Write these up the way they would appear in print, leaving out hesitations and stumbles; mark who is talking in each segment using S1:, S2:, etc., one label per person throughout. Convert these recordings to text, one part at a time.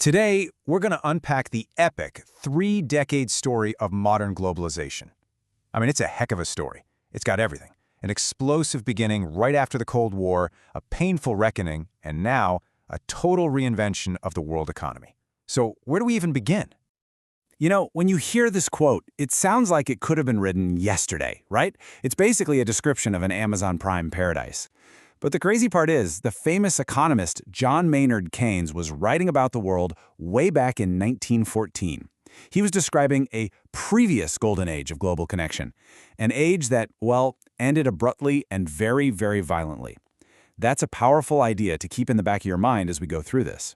S1: Today, we're going to unpack the epic three-decade story of modern globalization. I mean, it's a heck of a story. It's got everything. An explosive beginning right after the Cold War, a painful reckoning, and now a total reinvention of the world economy. So where do we even begin?
S2: You know, when you hear this quote, it sounds like it could have been written yesterday, right? It's basically a description of an Amazon Prime paradise. But the crazy part is, the famous economist John Maynard Keynes was writing about the world way back in 1914. He was describing a previous golden age of global connection, an age that, well, ended abruptly and very, very violently. That's a powerful idea to keep in the back of your mind as we go through this.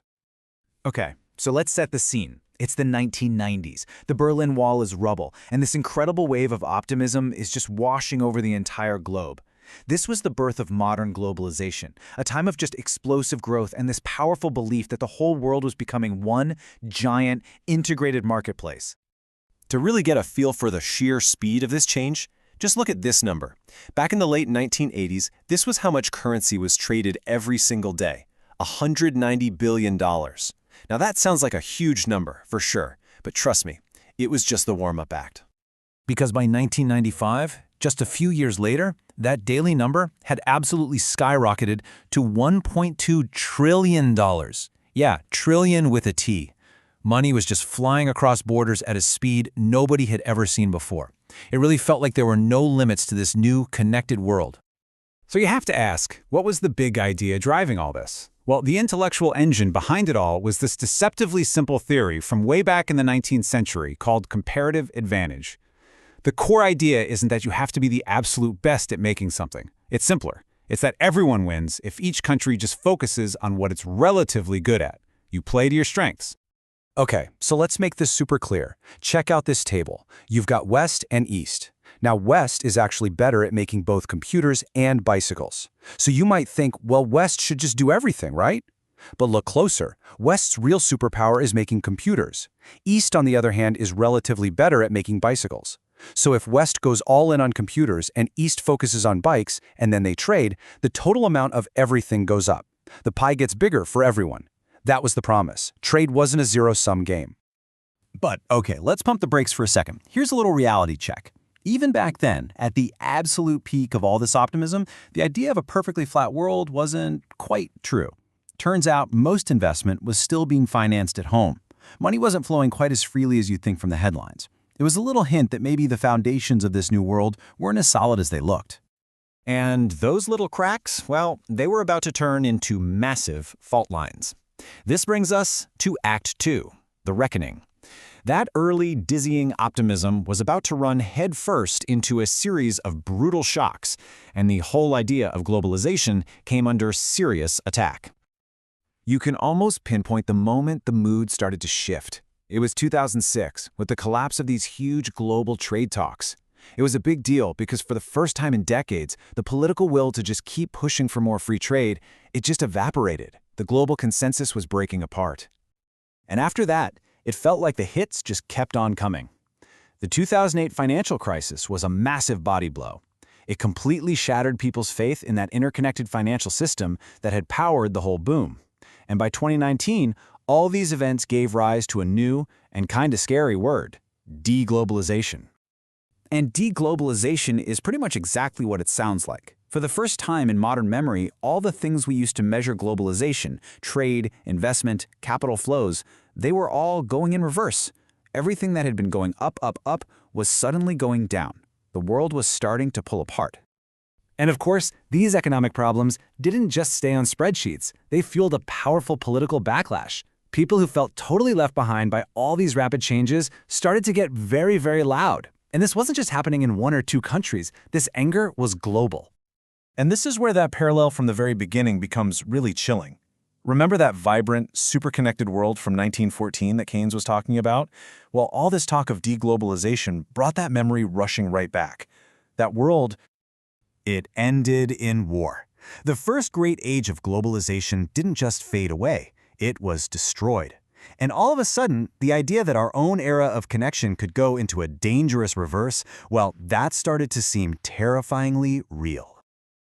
S3: Okay, so let's set the scene. It's the 1990s. The Berlin Wall is rubble, and this incredible wave of optimism is just washing over the entire globe. This was the birth of modern globalization, a time of just explosive growth and this powerful belief that the whole world was becoming one giant, integrated marketplace.
S4: To really get a feel for the sheer speed of this change, just look at this number. Back in the late 1980s, this was how much currency was traded every single day, $190 billion. Now that sounds like a huge number, for sure, but trust me, it was just the warm-up act.
S2: Because by 1995, just a few years later, that daily number had absolutely skyrocketed to $1.2 trillion. Yeah, trillion with a T. Money was just flying across borders at a speed nobody had ever seen before. It really felt like there were no limits to this new, connected world.
S1: So you have to ask, what was the big idea driving all this? Well, the intellectual engine behind it all was this deceptively simple theory from way back in the 19th century called comparative advantage. The core idea isn't that you have to be the absolute best at making something. It's simpler. It's that everyone wins if each country just focuses on what it's relatively good at. You play to your strengths.
S2: Okay, so let's make this super clear. Check out this table. You've got West and East. Now, West is actually better at making both computers and bicycles. So you might think, well, West should just do everything, right? But look closer. West's real superpower is making computers. East, on the other hand, is relatively better at making bicycles. So if West goes all in on computers and East focuses on bikes, and then they trade, the total amount of everything goes up. The pie gets bigger for everyone. That was the promise. Trade wasn't a zero-sum game.
S5: But, okay, let's pump the brakes for a second. Here's a little reality check. Even back then, at the absolute peak of all this optimism, the idea of a perfectly flat world wasn't quite true. Turns out most investment was still being financed at home. Money wasn't flowing quite as freely as you'd think from the headlines. It was a little hint that maybe the foundations of this new world weren't as solid as they looked.
S3: And those little cracks, well, they were about to turn into massive fault lines. This brings us to Act 2, the reckoning. That early, dizzying optimism was about to run headfirst into a series of brutal shocks, and the whole idea of globalization came under serious attack. You can almost pinpoint the moment the mood started to shift. It was 2006, with the collapse of these huge global trade talks. It was a big deal because for the first time in decades, the political will to just keep pushing for more free trade, it just evaporated. The global consensus was breaking apart. And after that, it felt like the hits just kept on coming. The 2008 financial crisis was a massive body blow. It completely shattered people's faith in that interconnected financial system that had powered the whole boom. And by 2019, all these events gave rise to a new and kind of scary word, deglobalization. And deglobalization is pretty much exactly what it sounds like. For the first time in modern memory, all the things we used to measure globalization, trade, investment, capital flows, they were all going in reverse. Everything that had been going up, up, up was suddenly going down. The world was starting to pull apart. And of course, these economic problems didn't just stay on spreadsheets. They fueled a powerful political backlash. People who felt totally left behind by all these rapid changes started to get very, very loud. And this wasn't just happening in one or two countries. This anger was global.
S4: And this is where that parallel from the very beginning becomes really chilling. Remember that vibrant, super-connected world from 1914 that Keynes was talking about? Well, all this talk of deglobalization brought that memory rushing right back. That world,
S2: It ended in war. The first great age of globalization didn't just fade away. It was destroyed. And all of a sudden, the idea that our own era of connection could go into a dangerous reverse, well, that started to seem terrifyingly real.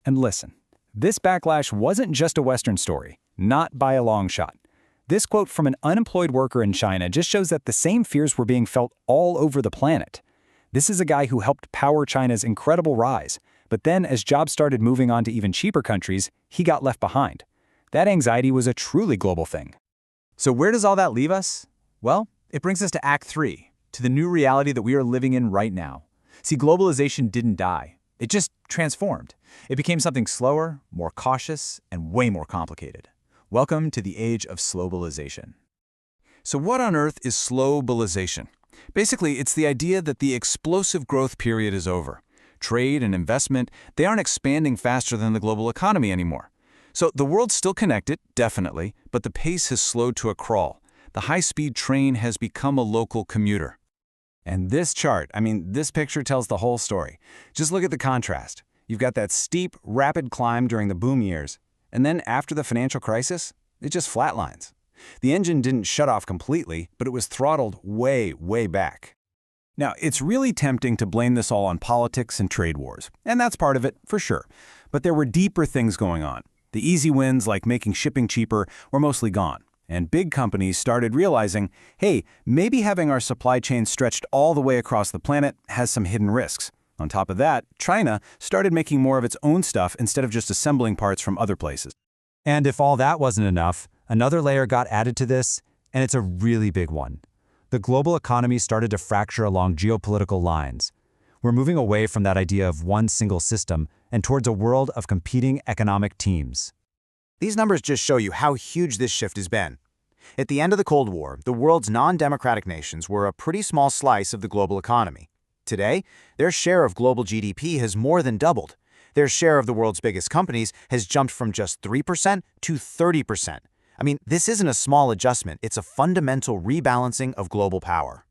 S1: And listen, this backlash wasn't just a Western story, not by a long shot.
S2: This quote from an unemployed worker in China just shows that the same fears were being felt all over the planet. This is a guy who helped power China's incredible rise, but then as jobs started moving on to even cheaper countries, he got left behind. That anxiety was a truly global thing.
S1: So where does all that leave us? Well, it brings us to Act 3, to the new reality that we are living in right now. See, globalization didn't die. It just transformed. It became something slower, more cautious, and way more complicated. Welcome to the age of slowbalization. So what on earth is slowbalization? Basically, it's the idea that the explosive growth period is over. Trade and investment, they aren't expanding faster than the global economy anymore. So the world's still connected, definitely, but the pace has slowed to a crawl. The high-speed train has become a local commuter. And this chart, this picture tells the whole story. Just look at the contrast. You've got that steep, rapid climb during the boom years, and then after the financial crisis, it just flatlines. The engine didn't shut off completely, but it was throttled way, way back. Now, it's really tempting to blame this all on politics and trade wars, and that's part of it, for sure. But there were deeper things going on. The easy wins, like making shipping cheaper, were mostly gone. And big companies started realizing, hey, maybe having our supply chain stretched all the way across the planet has some hidden risks. On top of that, China started making more of its own stuff instead of just assembling parts from other places.
S2: And if all that wasn't enough, another layer got added to this, and it's a really big one. The global economy started to fracture along geopolitical lines. We're moving away from that idea of one single system and towards a world of competing economic teams.
S6: These numbers just show you how huge this shift has been. At the end of the Cold War, the world's non-democratic nations were a pretty small slice of the global economy. Today, their share of global GDP has more than doubled. Their share of the world's biggest companies has jumped from just 3% to 30%. This isn't a small adjustment, it's a fundamental rebalancing of global power.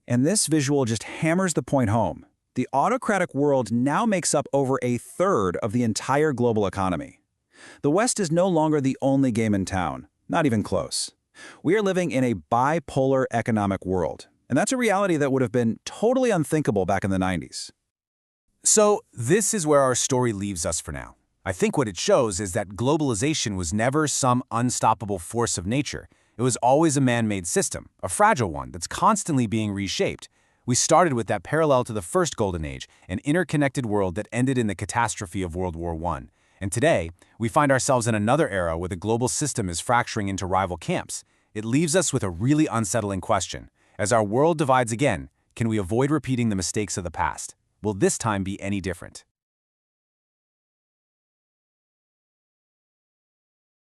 S1: And this visual just hammers the point home. The autocratic world now makes up over a third of the entire global economy. The West is no longer the only game in town, not even close. We are living in a bipolar economic world, and that's a reality that would have been totally unthinkable back in the 90s.
S2: So this is where our story leaves us for now. I think what it shows is that globalization was never some unstoppable force of nature. It was always a man-made system, a fragile one that's constantly being reshaped. We started with that parallel to the first golden age, an interconnected world that ended in the catastrophe of World War I. And today, we find ourselves in another era where the global system is fracturing into rival camps. It leaves us with a really unsettling question. As our world divides again, can we avoid repeating the mistakes of the past? Will this time be any different?